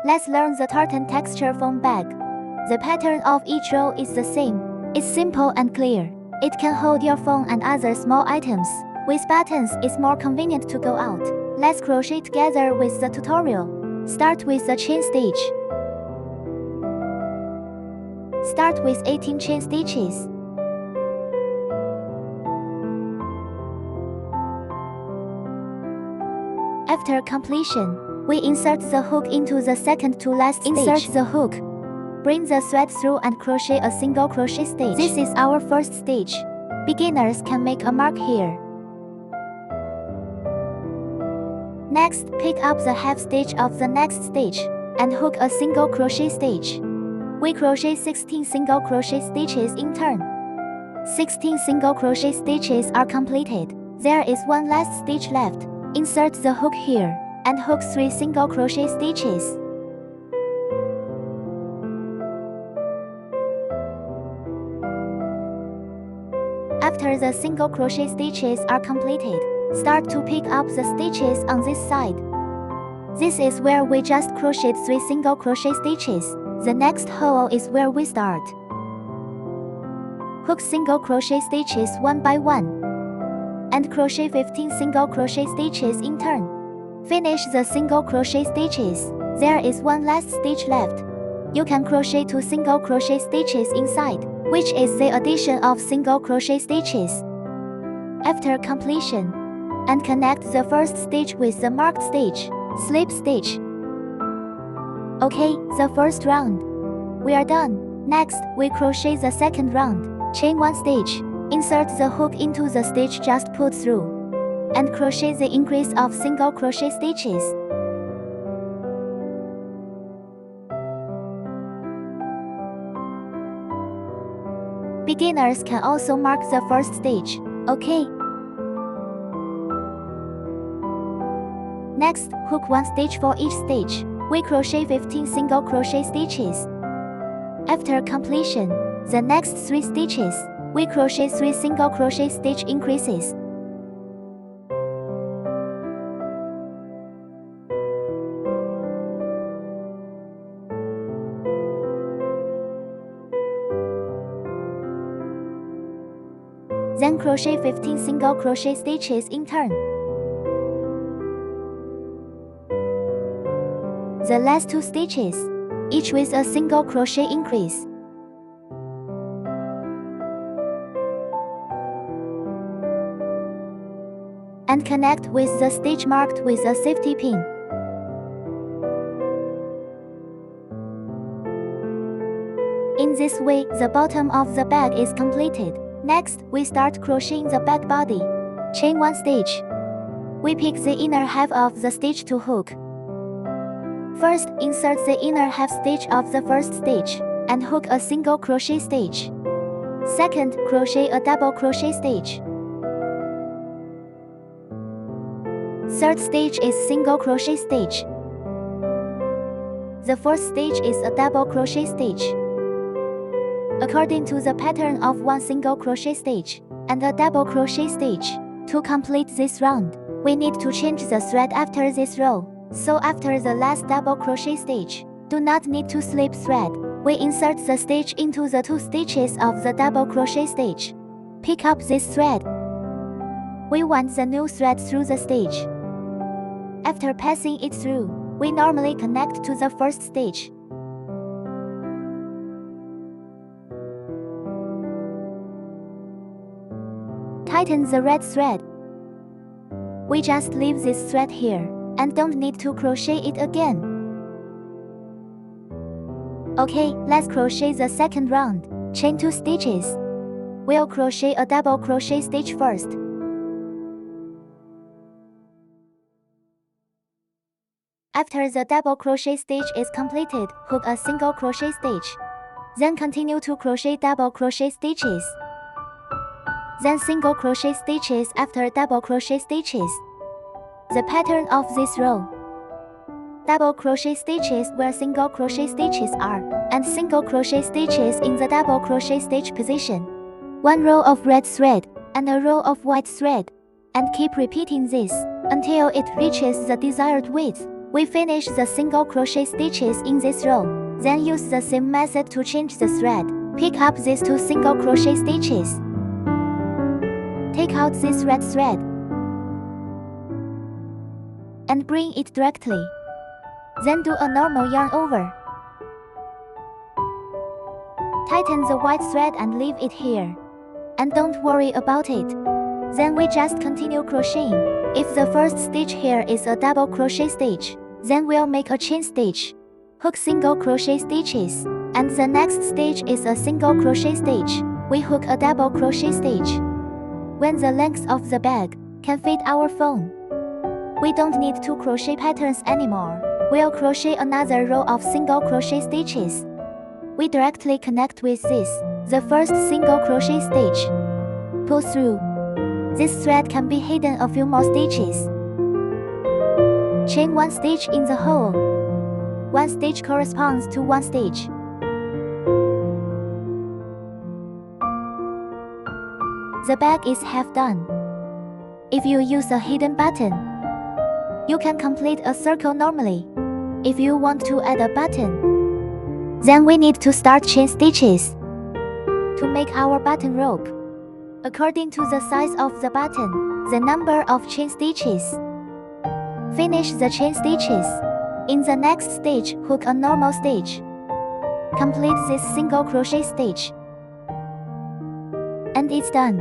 Let's learn the tartan texture foam bag. The pattern of each row is the same. It's simple and clear. It can hold your phone and other small items. With buttons, it's more convenient to go out. Let's crochet together with the tutorial. Start with the chain stitch. Start with 18 chain stitches. After completion, we insert the hook into the second to last stitch. Insert the hook. Bring the thread through and crochet a single crochet stitch. This is our first stitch. Beginners can make a mark here. Next, pick up the half stitch of the next stitch and hook a single crochet stitch. We crochet 16 single crochet stitches in turn. 16 single crochet stitches are completed. There is one last stitch left. Insert the hook here and hook 3 single crochet stitches. After the single crochet stitches are completed, start to pick up the stitches on this side. This is where we just crocheted 3 single crochet stitches. The next hole is where we start. Hook single crochet stitches one by one and crochet 15 single crochet stitches in turn. Finish the single crochet stitches. There is one last stitch left. You can crochet 2 single crochet stitches inside, which is the addition of single crochet stitches. After completion, and connect the first stitch with the marked stitch, slip stitch. Okay, the first round. We are done. Next, we crochet the second round. Chain 1 stitch. Insert the hook into the stitch just put through, and crochet the increase of single crochet stitches. Beginners can also mark the first stitch. Okay. Next, hook 1 stitch for each stitch. We crochet 15 single crochet stitches. After completion, the next 3 stitches, we crochet 3 single crochet stitch increases. Then crochet 15 single crochet stitches in turn. The last 2 stitches, each with a single crochet increase. And connect with the stitch marked with a safety pin. In this way, the bottom of the bag is completed. Next, we start crocheting the bag body. Chain 1 stitch. We pick the inner half of the stitch to hook. First, insert the inner half stitch of the first stitch and hook a single crochet stitch. Second, crochet a double crochet stitch. Third stitch is single crochet stitch. The fourth stitch is a double crochet stitch. According to the pattern of 1 single crochet stitch and a double crochet stitch. To complete this round, we need to change the thread after this row. So after the last double crochet stitch, do not need to slip thread. We insert the stitch into the 2 stitches of the double crochet stitch. Pick up this thread. We want the new thread through the stitch. After passing it through, we normally connect to the first stitch. Tighten the red thread. We just leave this thread here and don't need to crochet it again. Okay, let's crochet the second round. Chain 2 stitches. We'll crochet a double crochet stitch first. After the double crochet stitch is completed, hook a single crochet stitch. Then continue to crochet double crochet stitches. Then single crochet stitches after double crochet stitches. The pattern of this row. Double crochet stitches where single crochet stitches are, and single crochet stitches in the double crochet stitch position. 1 row of red thread and a row of white thread, and keep repeating this until it reaches the desired width. We finish the single crochet stitches in this row. Then use the same method to change the thread. Pick up these 2 single crochet stitches. Take out this red thread and bring it directly. Then do a normal yarn over. Tighten the white thread and leave it here. And don't worry about it. Then we just continue crocheting. If the first stitch here is a double crochet stitch, then we'll make a chain stitch. Hook single crochet stitches. And the next stitch is a single crochet stitch. We hook a double crochet stitch. When the length of the bag can fit our phone, we don't need 2 crochet patterns anymore. We'll crochet another row of single crochet stitches. We directly connect with this, the first single crochet stitch. Pull through. This thread can be hidden a few more stitches. Chain 1 stitch in the hole. 1 stitch corresponds to 1 stitch. The bag is half done. If you use a hidden button, you can complete a circle normally. If you want to add a button, then we need to start chain stitches to make our button rope. According to the size of the button, the number of chain stitches. Finish the chain stitches. In the next stitch, hook a normal stitch. Complete this single crochet stitch. And it's done.